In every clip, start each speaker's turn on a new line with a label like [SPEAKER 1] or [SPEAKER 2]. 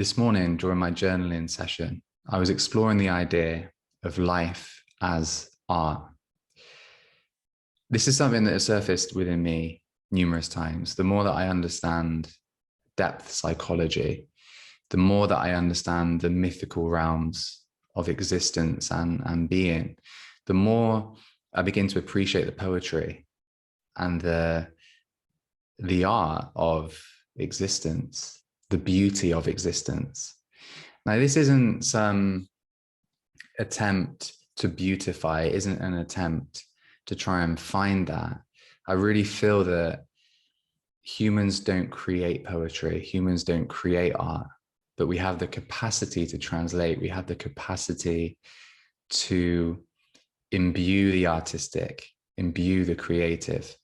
[SPEAKER 1] This morning during my journaling session, I was exploring the idea of life as art. This is something that has surfaced within me numerous times. The more that I understand depth psychology, the more that I understand the mythical realms of existence and being, the more I begin to appreciate the poetry and the art of existence, the beauty of existence. Now, this isn't some attempt to beautify, it isn't an attempt to try and find that. I really feel that humans don't create poetry, humans don't create art, but we have the capacity to translate, we have the capacity to imbue the artistic, imbue the creative.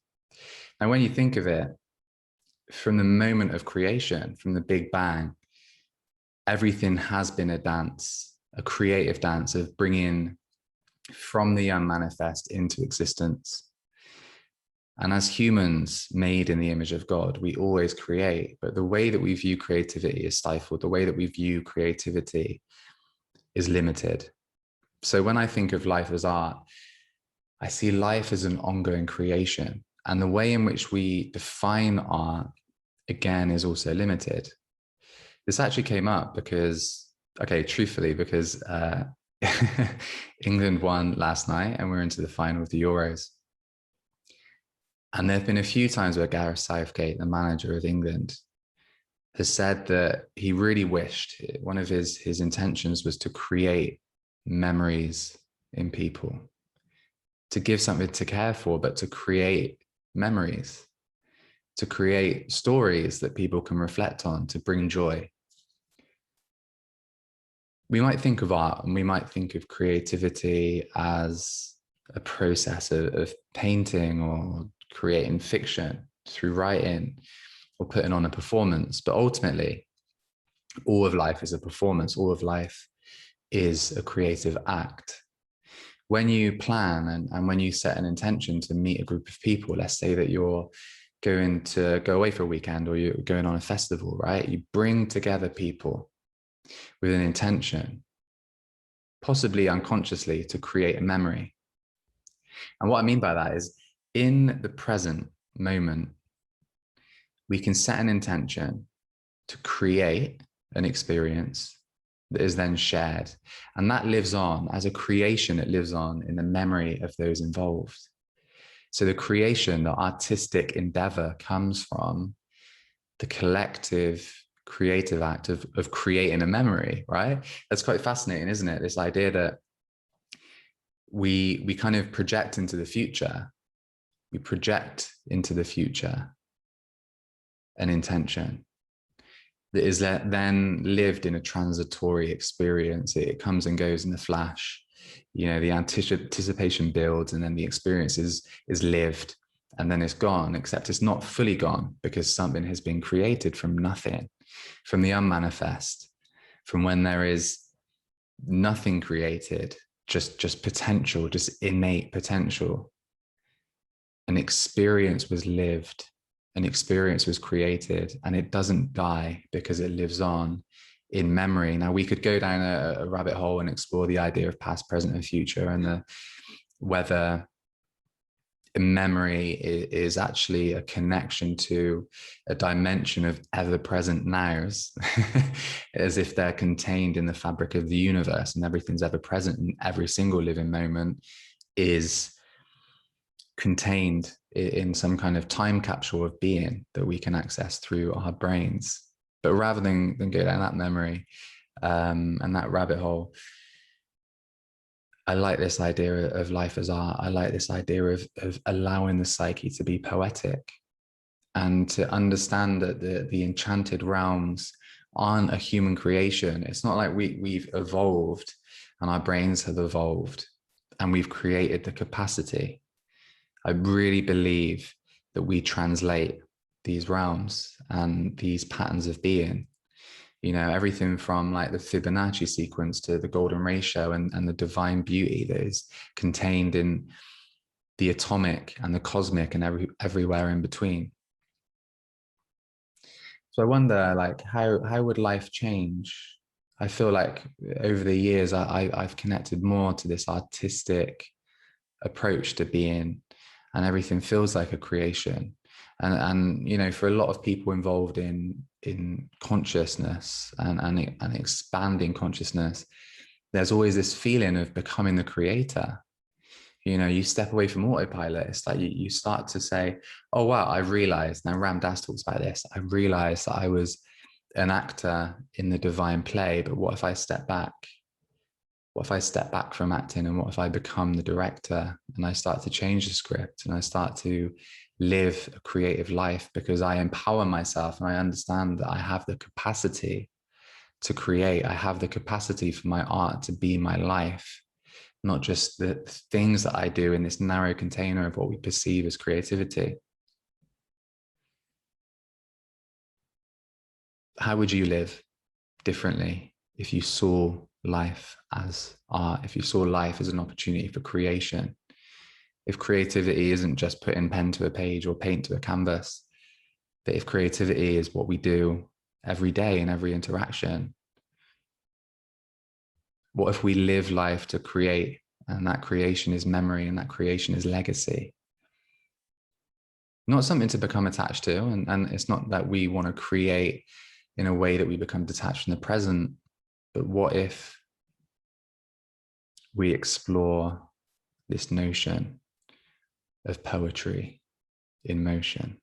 [SPEAKER 1] And when you think of it, from the moment of creation, from the Big Bang, everything has been a dance, a creative dance of bringing from the unmanifest into existence. And as humans made in the image of God, we always create, but the way that we view creativity is stifled. The way that we view creativity is limited. So when I think of life as art, I see life as an ongoing creation. And the way in which we define art, again, is also limited. This actually came up because, truthfully, because England won last night and we're into the final of the Euros. And there have been a few times where Gareth Southgate, the manager of England, has said that he really wished, one of his intentions was to create memories in people, to give something to care for, but to create memories, to create stories that people can reflect on, to bring joy. We might think of art and we might think of creativity as a process of painting or creating fiction through writing or putting on a performance. But ultimately, all of life is a performance. All of life is a creative act. When you plan and when you set an intention to meet a group of people, let's say that you're going to go away for a weekend or you're going on a festival, right? You bring together people with an intention, possibly unconsciously, to create a memory. And what I mean by that is, in the present moment, we can set an intention to create an experience that is then shared. And that lives on as a creation, it lives on in the memory of those involved. So the creation, the artistic endeavor comes from the collective creative act of creating a memory, right? That's quite fascinating, isn't it? This idea that we kind of project into the future. We project into the future an intention that is then lived in a transitory experience. It comes and goes in a flash. You know, the anticipation builds and then the experience is lived and then it's gone, except it's not fully gone because something has been created from nothing, from the unmanifest, from when there is nothing created, just potential, just innate potential. An experience was lived, an experience was created, and it doesn't die because it lives on in memory. Now, we could go down a rabbit hole and explore the idea of past, present, and future, and whether memory is actually a connection to a dimension of ever-present nows, as if they're contained in the fabric of the universe and everything's ever present and every single living moment is contained in some kind of time capsule of being that we can access through our brains. But rather than go down that memory and that rabbit hole, I like this idea of life as art. I like this idea of allowing the psyche to be poetic and to understand that the enchanted realms aren't a human creation. It's not like we've evolved and our brains have evolved and we've created the capacity. I really believe that we translate these realms and these patterns of being. You know, everything from like the Fibonacci sequence to the golden ratio and the divine beauty that is contained in the atomic and the cosmic and everywhere in between. So I wonder, like, how would life change? I feel like over the years, I've connected more to this artistic approach to being, and everything feels like a creation. And you know, for a lot of people involved in consciousness and expanding consciousness, there's always this feeling of becoming the creator. You know, you step away from autopilot. It's like you start to say, oh wow, I realized. Now Ram Dass talks about this. I realized that I was an actor in the divine play, but what if I step back? What if I step back from acting, and what if I become the director and I start to change the script and I start to live a creative life because I empower myself and I understand that I have the capacity to create. I have the capacity for my art to be my life, not just the things that I do in this narrow container of what we perceive as creativity. How would you live differently if you saw life as art, if you saw life as an opportunity for creation? If creativity isn't just putting pen to a page or paint to a canvas, but if creativity is what we do every day in every interaction, what if we live life to create, and that creation is memory and that creation is legacy? Not something to become attached to. And it's not that we want to create in a way that we become detached from the present, but what if we explore this notion of poetry in motion?